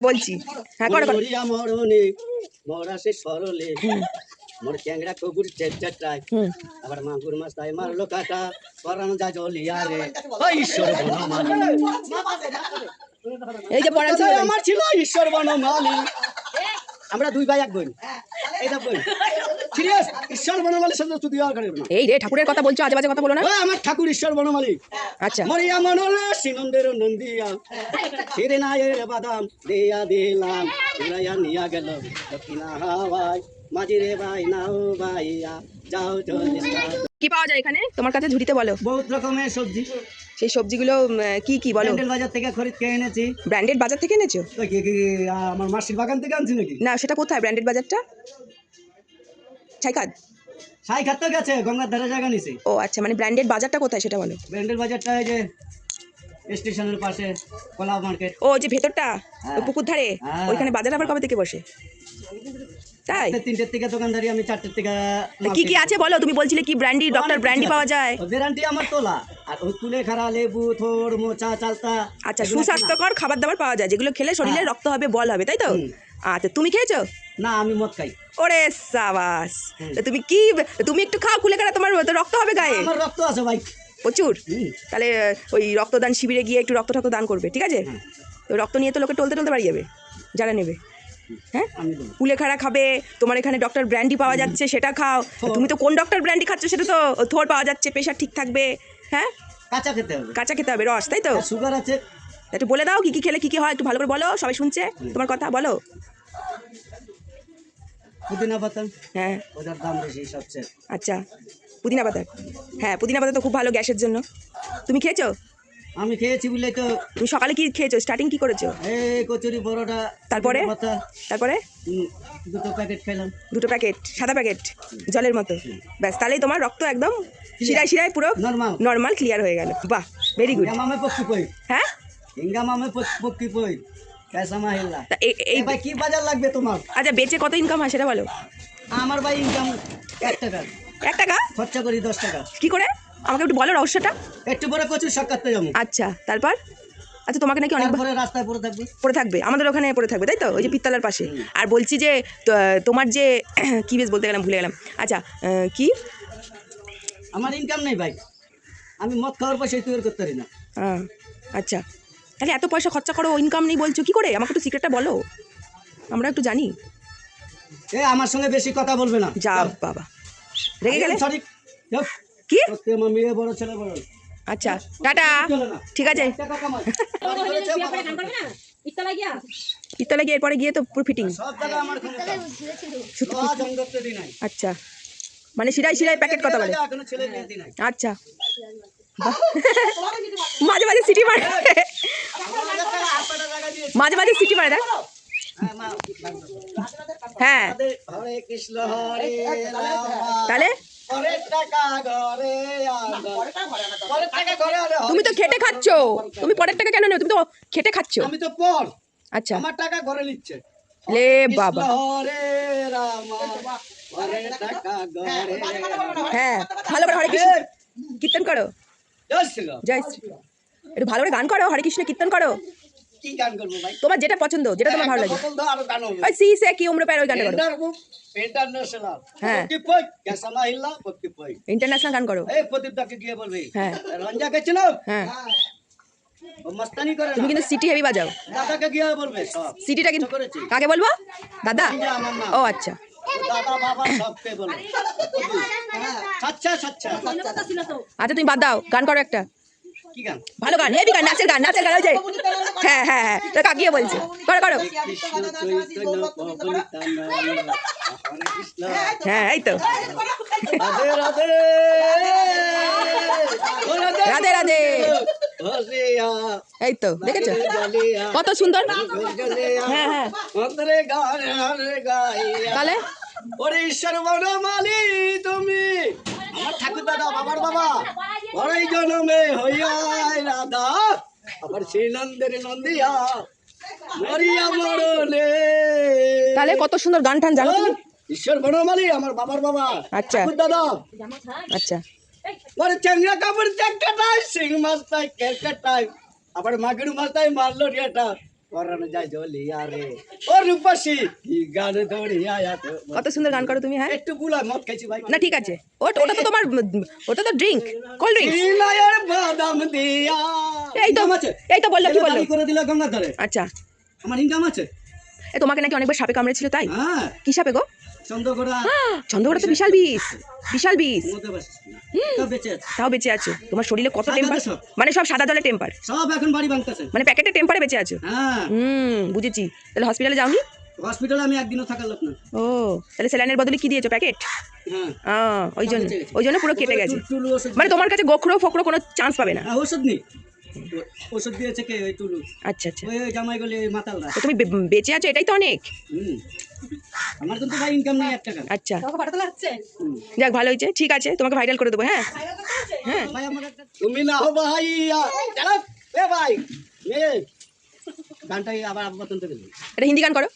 বলছি। হ্যাঁ করো করো। মরিয়া মরণে মরা সে সরলে মোর ট্যাংরা কবুর চেটাই আবার মাগুর মাছ তাই মারলো কাটা পরান যা জলিয়া রে ওই ঈশ্বর বনমালী এই যে পড়ান ছিল আমার ছিল ঈশ্বর বনমালী আমরা দুই ভাই এক বোন এইটা বোন সিরিয়াস ঈশ্বর বনমালীর সাথে তুই আর করে না এই রে ঠাকুরের কথা বলছো, আজে বাজে কথা বলো না। ওই আমার ঠাকুর ঈশ্বর বনমালী। আচ্ছা মরিয়া মনলে সিনন্দের নন্দিয়া ছিরে না এর বাদাম দিয়া দিলাম উড়াইয়া নিয়া গেল দক্ষিণা হাওয়ায় মাঝিরে ভাই নাও ভাইয়া যাও চলে কি পাওয়া যায় এখানে তোমার কাছে ঝুড়িতে বলো? বহুত রকমের সবজি। সেই সবজিগুলো কি কি বলো? ব্র্যান্ডেড বাজার থেকে খরিদ কে এনেছি। ব্র্যান্ডেড বাজার থেকে এনেছো? তো কি কি আমার মাসির বাগান থেকে আনছি নাকি? না সেটা কোথায় ব্র্যান্ডেড বাজারটা? ছাইকাদ? সাই খাতে গেছে গঙ্গার ধারে জায়গা নিছে। ও আচ্ছা, মানে ব্র্যান্ডেড বাজারটা কোথায় সেটা বলো। ব্র্যান্ডেড বাজারটা এই যে স্টেশনের পাশে কলা মার্কেট। ও যে ভেতরটা ওই পুকুর ধারে, হ্যাঁ। ওইখানে বাজার আবার কবে থেকে বসে? তাই 3টের থেকে দোকানদারি, আমি 4টের থেকে। কি কি আছে বলো? তুমি বলছিলে কি ব্র্যান্ডি, ডক্টর ব্র্যান্ডি পাওয়া যায়। গ্যারান্টি আমার তোলা আর ওই তুলে খারা লেবু থোড় মোচা চালতা। আচ্ছা, সুস্বাস্থ্যকর খাবার দাবার পাওয়া যায় যেগুলো খেলে শরীরে রক্ত হবে, বল হবে, তাই তো? আচ্ছা, তুমি খেয়েছো? না আমি মদ খাই। ওরে সাবাস, তুমি কি, তুমি একটু খাও খুলে খারা, তোমার রক্ত হবে গায়ে। আমার রক্ত আছে ভাই প্রচুর। তাহলে ওই রক্তদান শিবিরে গিয়ে একটু রক্ত দান করবে, ঠিক আছে? তো রক্ত নিয়ে তো লোকে টলতে টলতে বাড়ি যাবে যারা নেবে। হ্যাঁ, কুলেখাড়া খাবে, তোমার এখানে ডক্টর ব্র্যান্ডি পাওয়া যাচ্ছে সেটা খাও। তুমি তো কোন ডক্টর ব্র্যান্ডি খাচ্ছ সেটা তো থোড় পাওয়া যাচ্ছে, প্রেশার ঠিক থাকবে। হ্যাঁ, কাঁচা খেতে হবে, কাঁচা খেতে হবে, রস, তাই তো? সুগার আছে। একটু বলে দাও কি কি খেলে কি কি হয়, একটু ভালো করে বলো, সবাই শুনছে তোমার কথা, বলো। পুদিনা পাতা, হ্যাঁ ওটার দাম বেশি সবচেয়ে। আচ্ছা, পুদিনা পাতা, হ্যাঁ পুদিনা পাতা তো খুব ভালো গ্যাসের জন্য। তুমি খেয়েছো? আমি খেয়েছি বলে তো। তুমি সকালে কি খেয়েছো, স্টার্টিং কি করেছো? এই কচুরি বড়টা, তারপরে তারপরে 2টো প্যাকেট খেলাম। 2টো প্যাকেট, সাদা প্যাকেট জলের মতো, ব্যাস তাহলেই তোমার রক্ত একদম শিরায় শিরায় পুরো নর্মাল ক্লিয়ার হয়ে গেল। বাহ, ভেরি গুড। মামে পক্ষি পই, হ্যাঁ ইঙ্গা মামে পক্ষি পই কেসা মাহিলা। এই ভাই কি বাজার লাগবে তোমার? আচ্ছা, বেচে কত ইনকাম হয় সেটা বলো। আমার ভাই ইনকাম 1 টাকা। 1 টাকা খরচা করি 10 টাকা। কি করে আমাকে একটু বলো রহস্যটা। একটু পরে কচুর শাক কাটতে যাবো। আচ্ছা, তারপর? আচ্ছা, তোমাকে নাকি অনেক পরে রাস্তায় পড়ে থাকবে, আমাদের ওখানে পড়ে থাকবে, তাই তো? ওই যে পিত্তলার পাশে। আর বলছি যে তোমার যে কি বেশ বলতে গেলাম, ভুলে গেলাম। আচ্ছা, কি আমার ইনকাম নেই ভাই, আমি মদ খাওয়ার পয়সা তৈরি করতে পারি না। আচ্ছা, তাহলে এত পয়সা খরচা করো, ইনকাম নেই বলছো কি করে? আমাকে একটু সিক্রেটটা বলো, আমরা একটু জানি। আমার সঙ্গে বেশি কথা বলবে না। যা বাবা, রেগে গেলে। সরি কি আমার মেয়ে বড় ছেলে বড়। আচ্ছা, টাটা, ঠিক আছে। পিত্তলে গিয়ে এরপরে গিয়ে তো পুরো ফিটিং। আচ্ছা, মানে শিরায় শিরায় প্যাকেট কথা বলে। আচ্ছা, মাঝে মাঝে সিটি মারে, মাঝে মাঝে সিটি মারে, দেখ। হ্যাঁ, তাহলে তুমি তো খেটে খাচ্ছ, তুমি পরের টাকা কেন নেও? তুমি তো খেটে খাচ্ছ। আমি তো পর। আচ্ছা, আমার টাকা ঘরে নিচ্ছে। লে বাবা, হ্যাঁ ভালো করে হরে কৃষ্ণ কীর্তন করো। জয় শ্রী, একটু ভালো করে গান করো, হরে কৃষ্ণ কীর্তন করো। কি গান করবো ভাই? তোমার যেটা পছন্দ, যেটা তোমার ভালো লাগে। ওই সি সে কি উমরে প্যার, ওই গানটা করো। ইন্টারন্যাশনাল, হ্যাঁ ইন্টারন্যাশনাল গান করো। এই প্রদীপদাকে গিয়ে বলবি, হ্যাঁ রঞ্জা গেছে না, হ্যাঁ ও মস্তানি করে। তুমি কিন্তু সিটি হেভি বাজাও। দাদাকে গিয়ে বলবে সব। সিটিটা কিন্তু কাকে বলবো? দাদা? আমার না। ও আচ্ছা, দাদা বাবা সবকে বলে। আচ্ছা আচ্ছা আচ্ছা তুমি বাদ দাও, গান করো একটা। কি গান? ভালো গান, হেভি গান, নাচের গান, নাচের গান, ওই যে হ্যাঁ হ্যাঁ হ্যাঁ, তো কাকিয়ে বলছে, করো করো। হ্যাঁ এই তো, রাধে রাধে, এই তো দেখেছো কত সুন্দর। হ্যাঁ হ্যাঁ, তাহলে ওরে ঈশ্বর বনমালী তুমি, আমার ঠাকুর দাদা বাবার বাবা ওরাই জন্মে হইয়াই রাধা, আবার সেই নন্দের নন্দিয়া মরিয়া মরলে। তাহলে কত সুন্দর গান টান জানো তুমি? ঈশ্বর বনমালী আমার বাবার বাবা। আচ্ছা ঠাকুর দাদা। আচ্ছা, ওরে চ্যাংরা কাপড় চ্যাংকাটাই, সিং মাছ তাই কেরকাটাই, আবার মাগুর মাছ তাই মারলো রিয়াটা, পরানো যায় জ্বলিয়া রে ও রূপসী কি গান ধরিয়া এত কত সুন্দর গান করো তুমি। হ্যাঁ একটু গুলা মদ খাইছি ভাই না ঠিক আছে, ওটা তো তোমার, ওটা তো ড্রিঙ্ক, কোল্ড ড্রিঙ্কস। শ্রীনয়ের বাদাম দিয়া এই তো বললো, কি বললো? দাবি করে দিল গঙ্গার ধারে আচ্ছা, আমার ইনকাম আছে। এ তোমাকে নাকি অনেকবার সাপে কামড়েছিল, তাই? হ্যাঁ কি সাপে গো? চন্দ্রগড়া চন্দ্রগড়া তো বিশাল বিষ, বিশাল বিষ। মধ্যে বাসিস না সব বেঁচে আছে তাও বেঁচে আছো, তোমার শরীরে কত সাদা টেম্পার, সব। মানে সব সাদা জলে টেম্পার, সব এখন বাড়ি ভাঙতেছে। মানে প্যাকেটে টেম্পারে বেঁচে আছো। হ্যাঁ বুঝেছি। তাহলে হসপিটালে যাওনি? হসপিটালে আমি একদিনও থাকার লোক না। ও, তাহলে স্যালাইনের বদলে কি দিয়েছো, প্যাকেট? হ্যাঁ ওই জন্য, ওই জন্য পুরো কেটে গেছে। টুলু ওষুধ মানে তোমার কাছে গোখরো ফোকরো কোনো চান্স পাবে না। হ্যাঁ, ওষুধ নেই। ওষুধ দিয়েছে কে? ওই টুলু, আচ্ছা আচ্ছা, ওই জামাই গলি মাতালরা। তো তুমি বেঁচে আছো, এটাই তো অনেক। হুম। আমার কিন্তু ভাই ইনকাম নেই 1 টাকা। আচ্ছা, হুম। যাক ভালো হয়েছে, ঠিক আছে, তোমাকে ভাইরাল করে দেবো। হ্যাঁ হ্যাঁ, ভাই আমার তুমি না হো ভাইয়া চলো এ ভাই এ গানটাই আবার আব্বা তুলতে দিল। এটা হিন্দি গান করো।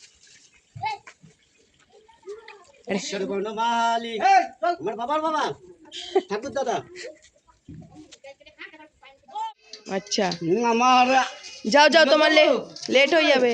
ঈশ্বর বর্ণমালী আমার বাবার বাবা ঠাকুর দাদা। আচ্ছা, আমার যাও যাও, তোমার লেট হয়ে যাবে।